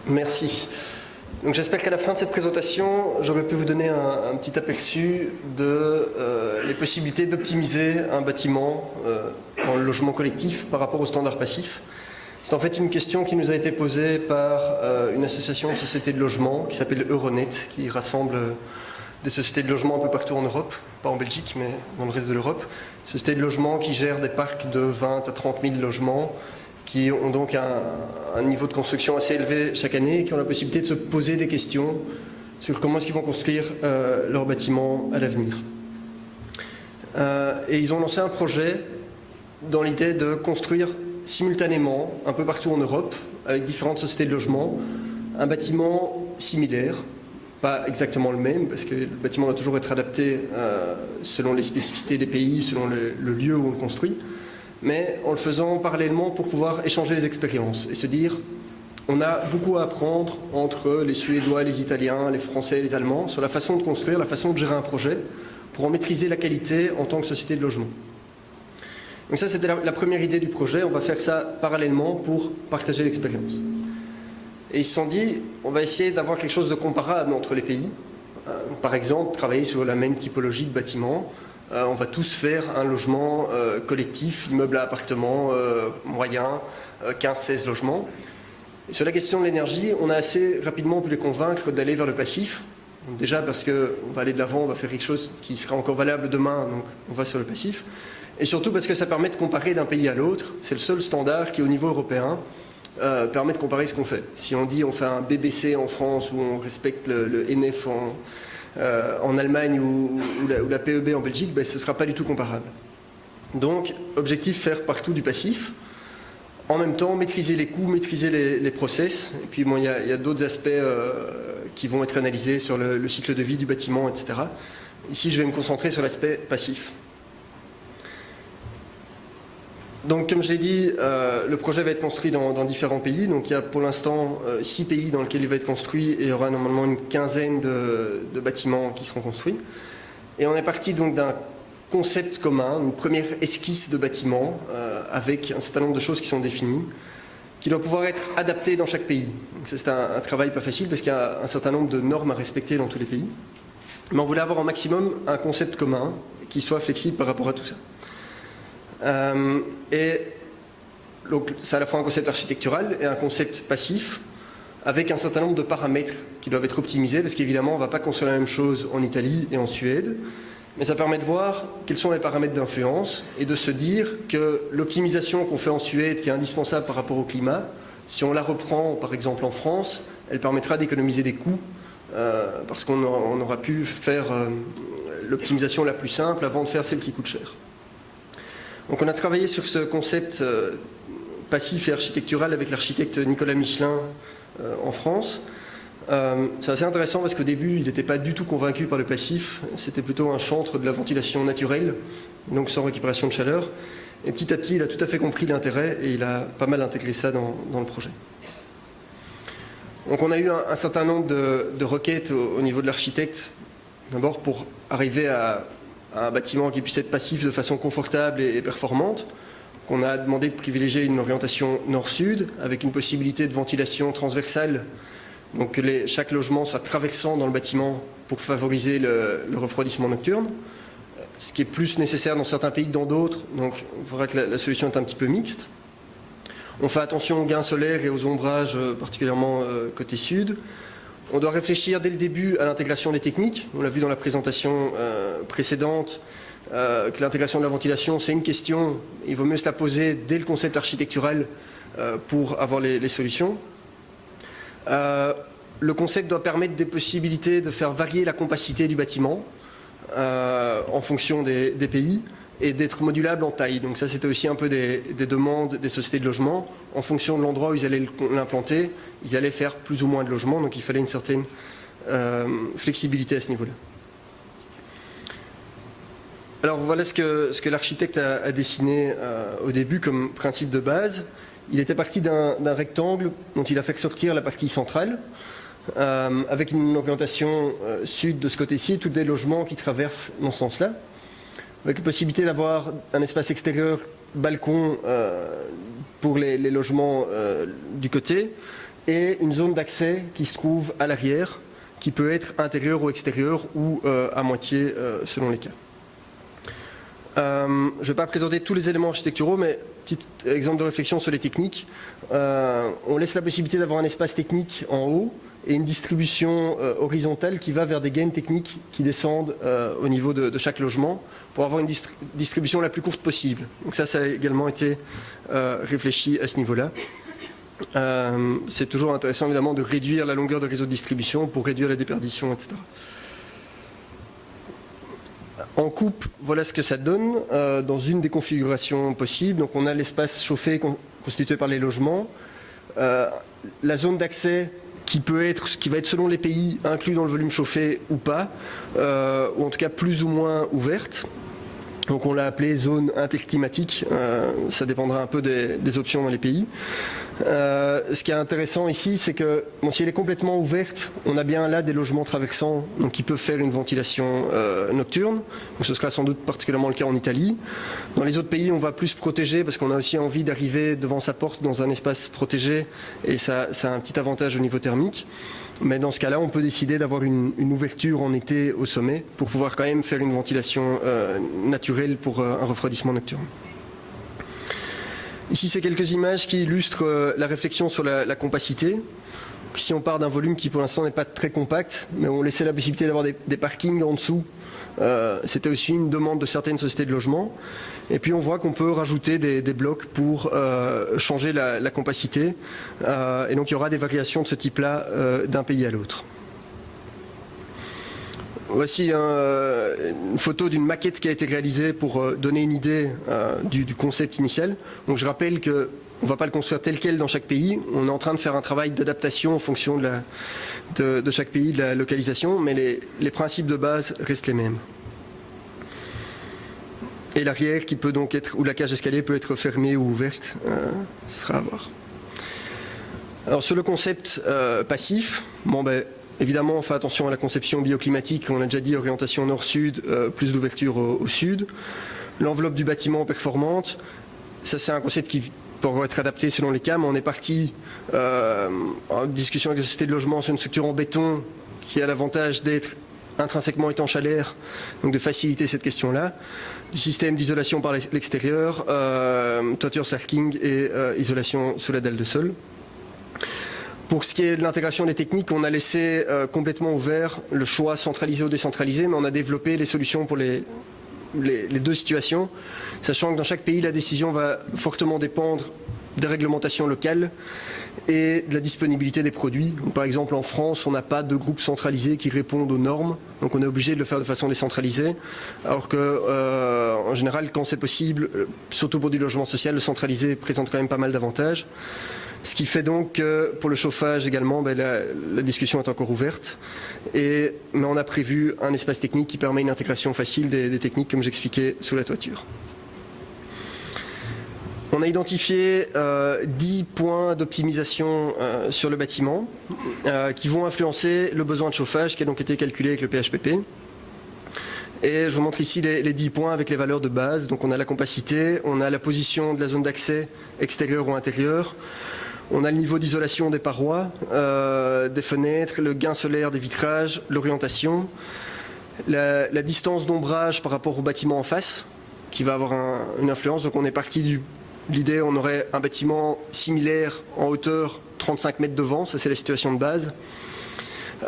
Merci. Donc j'espère qu'à la fin de cette présentation, j'aurai pu vous donner un petit aperçu de les possibilités d'optimiser un bâtiment en logement collectif par rapport aux standards passifs. C'est en fait une question qui nous a été posée par une association de sociétés de logement qui s'appelle Euronet, qui rassemble des sociétés de logement un peu partout en Europe, pas en Belgique mais dans le reste de l'Europe. Sociétés de logement qui gèrent des parcs de 20 à 30 000 logements, qui ont donc un niveau de construction assez élevé chaque année et qui ont la possibilité de se poser des questions sur comment est-ce qu'ils vont construire leurs bâtiments à l'avenir. Et ils ont lancé un projet dans l'idée de construire simultanément, un peu partout en Europe, avec différentes sociétés de logement, un bâtiment similaire, pas exactement le même, parce que le bâtiment doit toujours être adapté selon les spécificités des pays, selon le lieu où on le construit, mais en le faisant parallèlement pour pouvoir échanger les expériences et se dire on a beaucoup à apprendre entre les Suédois, les Italiens, les Français, les Allemands sur la façon de construire, la façon de gérer un projet pour en maîtriser la qualité en tant que société de logement. Donc ça c'était la première idée du projet, on va faire ça parallèlement pour partager l'expérience. Et ils se sont dit on va essayer d'avoir quelque chose de comparable entre les pays, par exemple travailler sur la même typologie de bâtiment. On va tous faire un logement collectif, immeuble à appartement moyen, 15-16 logements. Et sur la question de l'énergie, on a assez rapidement pu les convaincre d'aller vers le passif. Donc déjà parce qu'on va aller de l'avant, on va faire quelque chose qui sera encore valable demain, donc on va sur le passif. Et surtout parce que ça permet de comparer d'un pays à l'autre. C'est le seul standard qui, au niveau européen, permet de comparer ce qu'on fait. Si on dit on fait un BBC en France ou on respecte le NF en Allemagne ou la PEB en Belgique, ben, ce ne sera pas du tout comparable. Donc, objectif, faire partout du passif. En même temps, maîtriser les coûts, maîtriser les process. Et puis, bon, il y a d'autres aspects qui vont être analysés sur le cycle de vie du bâtiment, etc. Ici, je vais me concentrer sur l'aspect passif. Donc, comme je l'ai dit, le projet va être construit dans différents pays. Donc, il y a pour l'instant 6 pays dans lesquels il va être construit et il y aura normalement une quinzaine de bâtiments qui seront construits. Et on est parti donc d'un concept commun, une première esquisse de bâtiment avec un certain nombre de choses qui sont définies, qui doit pouvoir être adaptées dans chaque pays. Donc, c'est un travail pas facile parce qu'il y a un certain nombre de normes à respecter dans tous les pays. Mais on voulait avoir au maximum un concept commun qui soit flexible par rapport à tout ça. Et donc c'est à la fois un concept architectural et un concept passif avec un certain nombre de paramètres qui doivent être optimisés parce qu'évidemment on ne va pas construire la même chose en Italie et en Suède, mais ça permet de voir quels sont les paramètres d'influence et de se dire que l'optimisation qu'on fait en Suède qui est indispensable par rapport au climat, si on la reprend par exemple en France, elle permettra d'économiser des coûts parce qu'on aura pu faire l'optimisation la plus simple avant de faire celle qui coûte cher. Donc on a travaillé sur ce concept passif et architectural avec l'architecte Nicolas Michelin en France. C'est assez intéressant parce qu'au début, il n'était pas du tout convaincu par le passif. C'était plutôt un chantre de la ventilation naturelle, donc sans récupération de chaleur. Et petit à petit, il a tout à fait compris l'intérêt et il a pas mal intégré ça dans le projet. Donc on a eu un certain nombre de requêtes au niveau de l'architecte, d'abord pour arriver à un bâtiment qui puisse être passif de façon confortable et performante. On a demandé de privilégier une orientation nord-sud avec une possibilité de ventilation transversale, donc que chaque logement soit traversant dans le bâtiment pour favoriser le refroidissement nocturne, ce qui est plus nécessaire dans certains pays que dans d'autres, donc on verra que la solution est un petit peu mixte. On fait attention aux gains solaires et aux ombrages, particulièrement côté sud. On doit réfléchir dès le début à l'intégration des techniques. On l'a vu dans la présentation précédente, que l'intégration de la ventilation, c'est une question. Il vaut mieux se la poser dès le concept architectural pour avoir les solutions. Le concept doit permettre des possibilités de faire varier la compacité du bâtiment en fonction des pays et d'être modulable en taille. Donc ça, c'était aussi un peu des demandes des sociétés de logement. En fonction de l'endroit où ils allaient l'implanter, ils allaient faire plus ou moins de logements, donc il fallait une certaine flexibilité à ce niveau-là. Alors voilà ce que l'architecte a dessiné au début comme principe de base. Il était parti d'un rectangle dont il a fait sortir la partie centrale, avec une orientation sud de ce côté-ci, tous des logements qui traversent dans ce sens-là, avec la possibilité d'avoir un espace extérieur, balcon pour les logements du côté, et une zone d'accès qui se trouve à l'arrière, qui peut être intérieure ou extérieure ou à moitié selon les cas. Je ne vais pas présenter tous les éléments architecturaux, mais petit exemple de réflexion sur les techniques. On laisse la possibilité d'avoir un espace technique en haut et une distribution horizontale qui va vers des gaines techniques qui descendent au niveau de chaque logement pour avoir une distribution la plus courte possible. Donc ça a également été réfléchi à ce niveau-là. C'est toujours intéressant évidemment de réduire la longueur de réseau de distribution pour réduire la déperdition, etc. En coupe, voilà ce que ça donne dans une des configurations possibles. Donc on a l'espace chauffé constitué par les logements, la zone d'accès qui va être selon les pays inclus dans le volume chauffé ou pas, ou en tout cas plus ou moins ouverte. Donc on l'a appelé zone interclimatique, ça dépendra un peu des options dans les pays. Ce qui est intéressant ici, c'est que si elle est complètement ouverte, on a bien là des logements traversants donc qui peuvent faire une ventilation nocturne. Donc ce sera sans doute particulièrement le cas en Italie. Dans les autres pays, on va plus protéger parce qu'on a aussi envie d'arriver devant sa porte dans un espace protégé et ça a un petit avantage au niveau thermique. Mais dans ce cas-là, on peut décider d'avoir une ouverture en été au sommet pour pouvoir quand même faire une ventilation naturelle pour un refroidissement nocturne. Ici, c'est quelques images qui illustrent la réflexion sur la compacité. Si on part d'un volume qui pour l'instant n'est pas très compact, mais on laissait la possibilité d'avoir des parkings en dessous, c'était aussi une demande de certaines sociétés de logement. Et puis on voit qu'on peut rajouter des blocs pour changer la compacité. Et donc il y aura des variations de ce type-là d'un pays à l'autre. Voici une photo d'une maquette qui a été réalisée pour donner une idée du concept initial. Donc je rappelle qu'on ne va pas le construire tel quel dans chaque pays. On est en train de faire un travail d'adaptation en fonction de chaque pays, de la localisation, mais les principes de base restent les mêmes. Et l'arrière qui peut donc être, ou la cage d'escalier peut être fermée ou ouverte, ce sera à voir. Alors sur le concept passif, évidemment on fait attention à la conception bioclimatique, on a déjà dit orientation nord-sud, plus d'ouverture au sud. L'enveloppe du bâtiment performante, ça c'est un concept qui pourra être adapté selon les cas, mais on est parti en discussion avec la société de logement sur une structure en béton qui a l'avantage d'être intrinsèquement étanche à l'air, donc de faciliter cette question-là. Des systèmes d'isolation par l'extérieur, toiture sarking et isolation sous la dalle de sol. Pour ce qui est de l'intégration des techniques, on a laissé complètement ouvert le choix centralisé ou décentralisé, mais on a développé les solutions pour les deux situations, sachant que dans chaque pays, la décision va fortement dépendre des réglementations locales et de la disponibilité des produits. Donc, par exemple, en France, on n'a pas de groupe centralisé qui répondent aux normes, donc on est obligé de le faire de façon décentralisée, alors que, en général, quand c'est possible, surtout pour du logement social, le centralisé présente quand même pas mal d'avantages. Ce qui fait donc que pour le chauffage également, la discussion est encore ouverte. Mais on a prévu un espace technique qui permet une intégration facile des techniques, comme j'expliquais, sous la toiture. On a identifié 10 points d'optimisation sur le bâtiment qui vont influencer le besoin de chauffage qui a donc été calculé avec le PHPP. Et je vous montre ici les 10 points avec les valeurs de base. Donc on a la compacité, on a la position de la zone d'accès extérieure ou intérieure, on a le niveau d'isolation des parois, des fenêtres, le gain solaire des vitrages, l'orientation, la distance d'ombrage par rapport au bâtiment en face qui va avoir une influence. Donc on est parti l'idée, on aurait un bâtiment similaire en hauteur 35 mètres de vent, ça c'est la situation de base.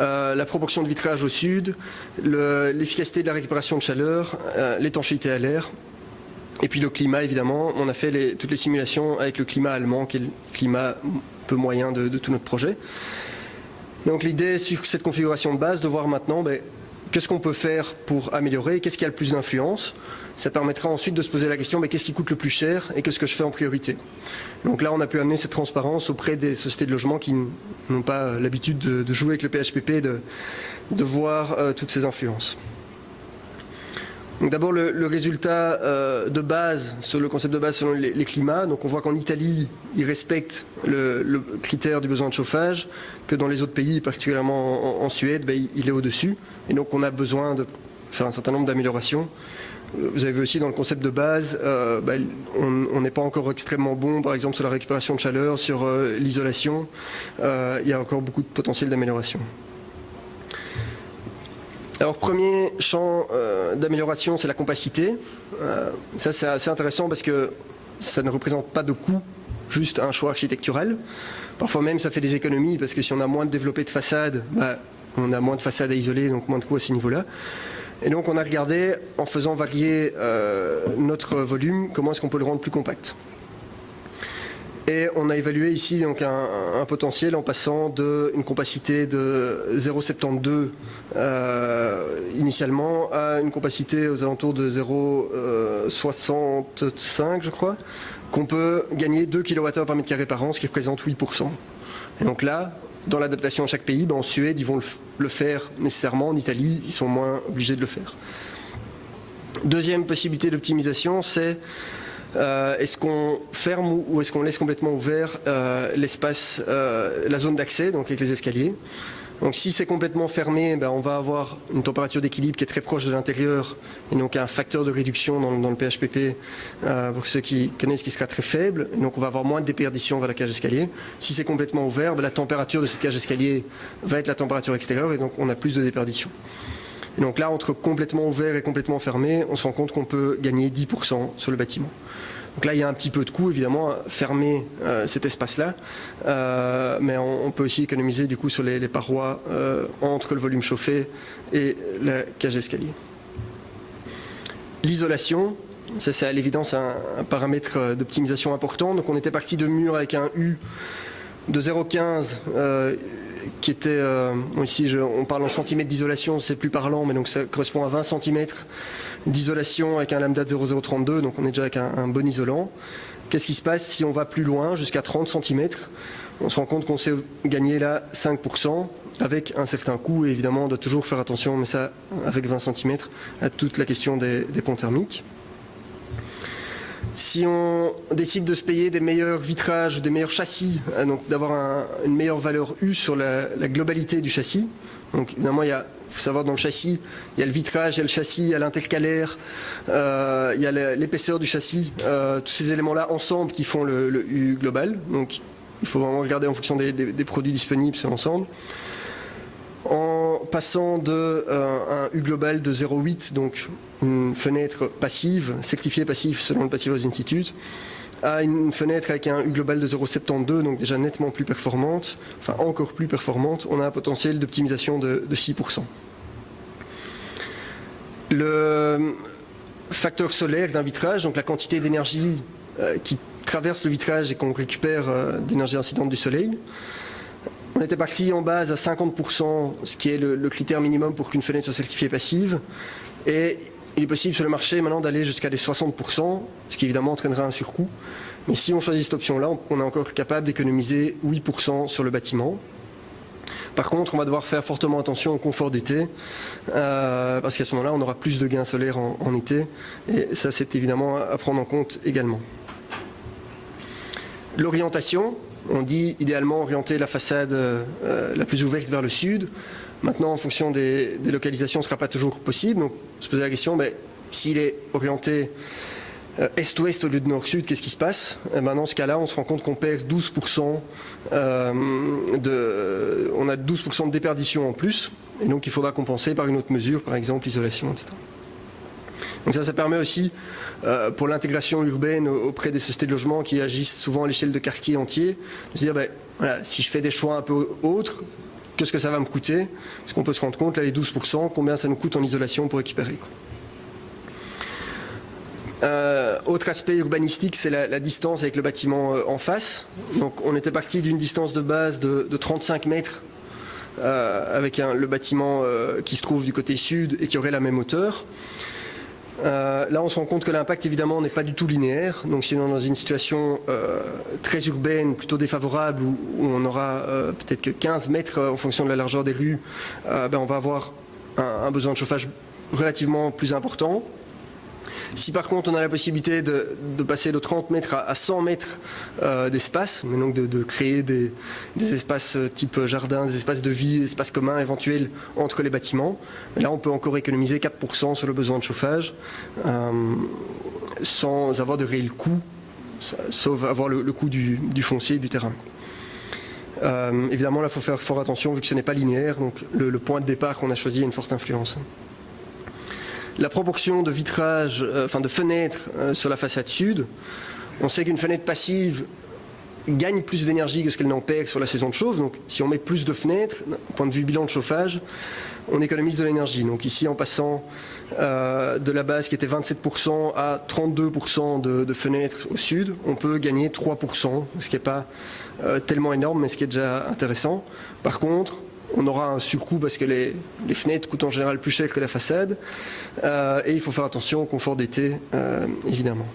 La proportion de vitrage au sud, l'efficacité de la récupération de chaleur, l'étanchéité à l'air, et puis le climat évidemment. On a fait toutes les simulations avec le climat allemand, qui est le climat un peu moyen de tout notre projet. Donc l'idée sur cette configuration de base, de voir maintenant qu'est-ce qu'on peut faire pour améliorer, qu'est-ce qui a le plus d'influence. Ça permettra ensuite de se poser la question, qu'est-ce qui coûte le plus cher et qu'est-ce que je fais en priorité. Donc là, on a pu amener cette transparence auprès des sociétés de logement qui n'ont pas l'habitude de jouer avec le PHPP, de voir toutes ces influences. Donc d'abord, le résultat de base, sur le concept de base selon les climats. Donc on voit qu'en Italie, ils respectent le critère du besoin de chauffage, que dans les autres pays, particulièrement en Suède, il est au-dessus. Et donc on a besoin de faire un certain nombre d'améliorations vous avez vu aussi dans le concept de base, on n'est pas encore extrêmement bon, par exemple sur la récupération de chaleur, sur l'isolation. Il y a encore beaucoup de potentiel d'amélioration. Alors, premier champ d'amélioration, c'est la compacité. Ça, c'est assez intéressant parce que ça ne représente pas de coût, juste un choix architectural. Parfois même, ça fait des économies parce que si on a moins de développé de façades, on a moins de façades à isoler, donc moins de coûts à ce niveau-là. Et donc, on a regardé, en faisant varier notre volume, comment est-ce qu'on peut le rendre plus compact. Et on a évalué ici donc un potentiel en passant d'une compacité de 0,72 initialement à une compacité aux alentours de 0,65 je crois, qu'on peut gagner 2 kWh par mètre carré par an, ce qui représente 8%. Et donc là, dans l'adaptation à chaque pays, en Suède, ils vont le faire nécessairement, en Italie, ils sont moins obligés de le faire. Deuxième possibilité d'optimisation, c'est est-ce qu'on ferme ou est-ce qu'on laisse complètement ouvert l'espace, la zone d'accès, donc avec les escaliers. Donc si c'est complètement fermé, on va avoir une température d'équilibre qui est très proche de l'intérieur et donc un facteur de réduction dans le PHPP, pour ceux qui connaissent, qui sera très faible. Et donc on va avoir moins de déperdition vers la cage d'escalier. Si c'est complètement ouvert, la température de cette cage d'escalier va être la température extérieure et donc on a plus de déperdition. Et donc là, entre complètement ouvert et complètement fermé, on se rend compte qu'on peut gagner 10% sur le bâtiment. Donc là, il y a un petit peu de coût, évidemment, à fermer cet espace-là, mais on peut aussi économiser du coup sur les parois entre le volume chauffé et la cage d'escalier. L'isolation, ça c'est à l'évidence un paramètre d'optimisation important. Donc on était parti de murs avec un U de 0,15 qui était, ici on parle en centimètres d'isolation, c'est plus parlant, mais donc ça correspond à 20 cm d'isolation avec un lambda de 0,032, donc on est déjà avec un bon isolant. Qu'est-ce qui se passe si on va plus loin, jusqu'à 30 cm? On se rend compte qu'on sait gagner là 5% avec un certain coût, et évidemment on doit toujours faire attention, mais ça avec 20 cm, à toute la question des ponts thermiques. Si on décide de se payer des meilleurs vitrages, des meilleurs châssis, donc d'avoir une meilleure valeur U sur la globalité du châssis, donc évidemment il faut savoir dans le châssis, il y a le vitrage, il y a le châssis, il y a l'intercalaire, il y a l'épaisseur du châssis, tous ces éléments-là ensemble qui font le U global, donc il faut vraiment regarder en fonction des produits disponibles sur l'ensemble. En passant de un U global de 0,8, donc une fenêtre passive, certifiée passive selon le Passive House Institute, à une fenêtre avec un U global de 0,72, donc déjà nettement plus performante, enfin encore plus performante, on a un potentiel d'optimisation de 6%. Le facteur solaire d'un vitrage, donc la quantité d'énergie qui traverse le vitrage et qu'on récupère d'énergie incidente du soleil, on était parti en base à 50%, ce qui est le critère minimum pour qu'une fenêtre soit certifiée passive. Et il est possible sur le marché maintenant d'aller jusqu'à les 60%, ce qui évidemment entraînera un surcoût. Mais si on choisit cette option-là, on est encore capable d'économiser 8% sur le bâtiment. Par contre, on va devoir faire fortement attention au confort d'été, parce qu'à ce moment-là, on aura plus de gains solaires en été. Et ça, c'est évidemment à prendre en compte également. L'orientation. On dit idéalement orienter la façade la plus ouverte vers le sud. Maintenant, en fonction des localisations, ce ne sera pas toujours possible. Donc, on se pose la question, s'il est orienté est-ouest au lieu de nord-sud, qu'est-ce qui se passe? Dans ce cas-là, on se rend compte qu'on perd 12%, on a 12% de déperdition en plus. Et donc, il faudra compenser par une autre mesure, par exemple l'isolation, etc. Donc ça permet aussi, pour l'intégration urbaine auprès des sociétés de logement qui agissent souvent à l'échelle de quartiers entiers, de se dire, voilà, si je fais des choix un peu autres, qu'est-ce que ça va me coûter? Parce qu'on peut se rendre compte, là, les 12%, combien ça nous coûte en isolation pour récupérer. Autre aspect urbanistique, c'est la distance avec le bâtiment en face. Donc on était parti d'une distance de base de 35 mètres avec le bâtiment qui se trouve du côté sud et qui aurait la même hauteur. Là, on se rend compte que l'impact, évidemment, n'est pas du tout linéaire. Donc, si on est dans une situation très urbaine, plutôt défavorable, où on aura peut-être que 15 mètres en fonction de la largeur des rues, on va avoir un besoin de chauffage relativement plus important. Si par contre on a la possibilité de passer de 30 mètres à 100 mètres d'espace, mais donc de créer des espaces type jardin, des espaces de vie, des espaces communs éventuels entre les bâtiments, là on peut encore économiser 4% sur le besoin de chauffage sans avoir de réel coût, sauf avoir le coût du foncier et du terrain. Évidemment là il faut faire fort attention vu que ce n'est pas linéaire, donc le point de départ qu'on a choisi a une forte influence. La proportion de vitrage, de fenêtres sur la façade sud, on sait qu'une fenêtre passive gagne plus d'énergie que ce qu'elle n'en perd sur la saison de chauffe. Donc si on met plus de fenêtres, point de vue bilan de chauffage, on économise de l'énergie. Donc ici en passant de la base qui était 27% à 32% de fenêtres au sud, on peut gagner 3%, ce qui n'est pas tellement énorme mais ce qui est déjà intéressant. Par contre, on aura un surcoût parce que les fenêtres coûtent en général plus cher que la façade et il faut faire attention au confort d'été évidemment.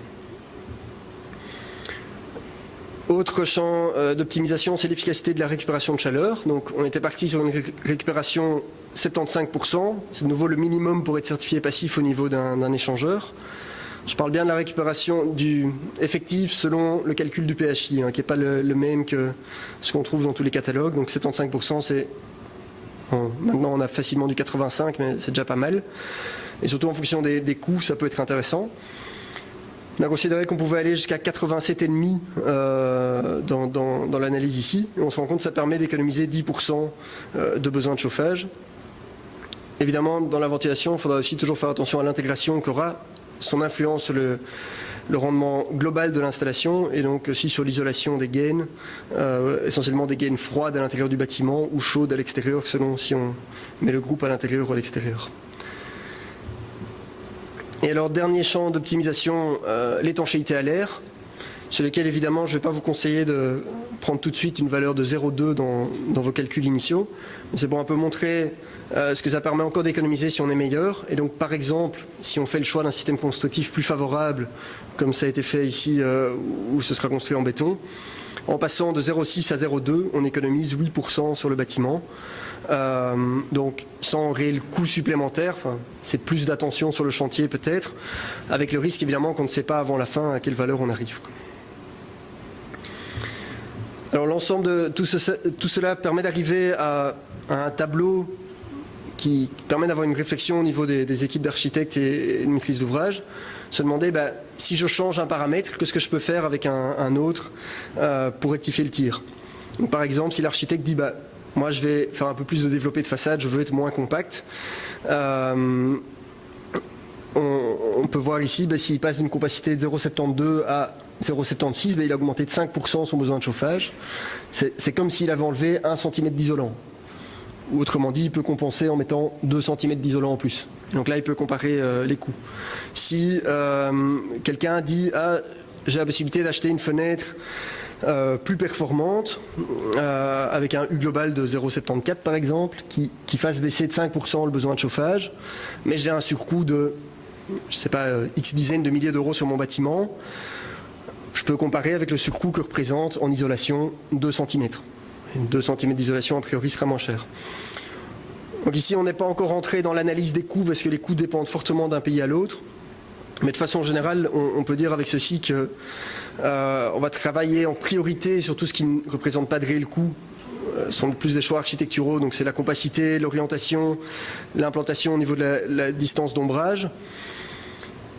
Autre champ d'optimisation, c'est l'efficacité de la récupération de chaleur. Donc on était parti sur une récupération 75%, c'est de nouveau le minimum pour être certifié passif au niveau d'un échangeur. Je parle bien de la récupération effective selon le calcul du PHI, qui n'est pas le même que ce qu'on trouve dans tous les catalogues. Donc 75%, c'est... maintenant on a facilement du 85, mais c'est déjà pas mal. Et surtout en fonction des coûts, ça peut être intéressant. On a considéré qu'on pouvait aller jusqu'à 87,5 dans l'analyse ici. Et on se rend compte que ça permet d'économiser 10% de besoin de chauffage. Évidemment, dans la ventilation, il faudra aussi toujours faire attention à l'intégration qu'aura son influence sur le rendement global de l'installation et donc aussi sur l'isolation des gaines, essentiellement des gaines froides à l'intérieur du bâtiment ou chaudes à l'extérieur selon si on met le groupe à l'intérieur ou à l'extérieur. Et alors dernier champ d'optimisation, l'étanchéité à l'air, sur lequel évidemment je ne vais pas vous conseiller de prendre tout de suite une valeur de 0,2 dans vos calculs initiaux, mais c'est pour un peu montrer ce que ça permet encore d'économiser si on est meilleur. Et donc par exemple, si on fait le choix d'un système constructif plus favorable, comme ça a été fait ici où ce sera construit en béton, en passant de 0,6 à 0,2, on économise 8% sur le bâtiment. Donc sans réel coût supplémentaire, c'est plus d'attention sur le chantier peut-être, avec le risque évidemment qu'on ne sait pas avant la fin à quelle valeur on arrive. Alors l'ensemble de tout cela permet d'arriver à un tableau qui permet d'avoir une réflexion au niveau des équipes d'architectes et de maîtrise d'ouvrage, se demander si je change un paramètre, qu'est-ce que je peux faire avec un autre pour rectifier le tir. Donc, par exemple, si l'architecte dit moi je vais faire un peu plus de développé de façade, je veux être moins compact, on peut voir ici s'il passe d'une compacité de 0,72 à 0,76, il a augmenté de 5% son besoin de chauffage. C'est comme s'il avait enlevé 1 cm d'isolant. Ou autrement dit, il peut compenser en mettant 2 cm d'isolant en plus. Donc là, il peut comparer les coûts. Si quelqu'un dit j'ai la possibilité d'acheter une fenêtre plus performante, avec un U global de 0,74 par exemple, qui fasse baisser de 5% le besoin de chauffage, mais j'ai un surcoût de, je sais pas, X dizaines de milliers d'euros sur mon bâtiment, je peux comparer avec le surcoût que représente en isolation 2 cm. 2 cm d'isolation a priori sera moins cher. Donc ici on n'est pas encore rentré dans l'analyse des coûts parce que les coûts dépendent fortement d'un pays à l'autre. Mais de façon générale, on peut dire avec ceci que on va travailler en priorité sur tout ce qui ne représente pas de réel coût. Sont plus des choix architecturaux, donc c'est la compacité, l'orientation, l'implantation au niveau de la distance d'ombrage.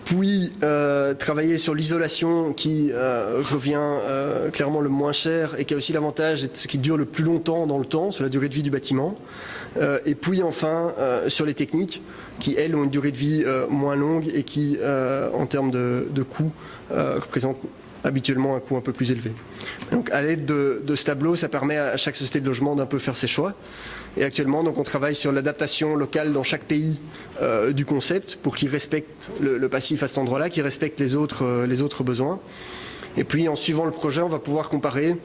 Puis travailler sur l'isolation qui revient clairement le moins cher et qui a aussi l'avantage d'être ce qui dure le plus longtemps dans le temps, sur la durée de vie du bâtiment. Et puis enfin sur les techniques qui elles ont une durée de vie moins longue et qui en termes de coût représentent habituellement un coût un peu plus élevé. Donc à l'aide de ce tableau, ça permet à chaque société de logement d'un peu faire ses choix. Et actuellement, donc, on travaille sur l'adaptation locale dans chaque pays du concept pour qu'il respecte le passif à cet endroit-là, qu'il respecte les autres besoins. Et puis en suivant le projet, on va pouvoir comparer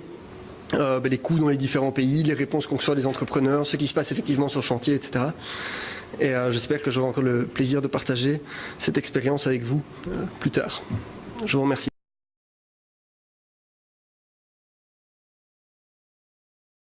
les coûts dans les différents pays, les réponses qu'on reçoit des entrepreneurs, ce qui se passe effectivement sur le chantier, etc. Et j'espère que j'aurai encore le plaisir de partager cette expérience avec vous plus tard. Je vous remercie.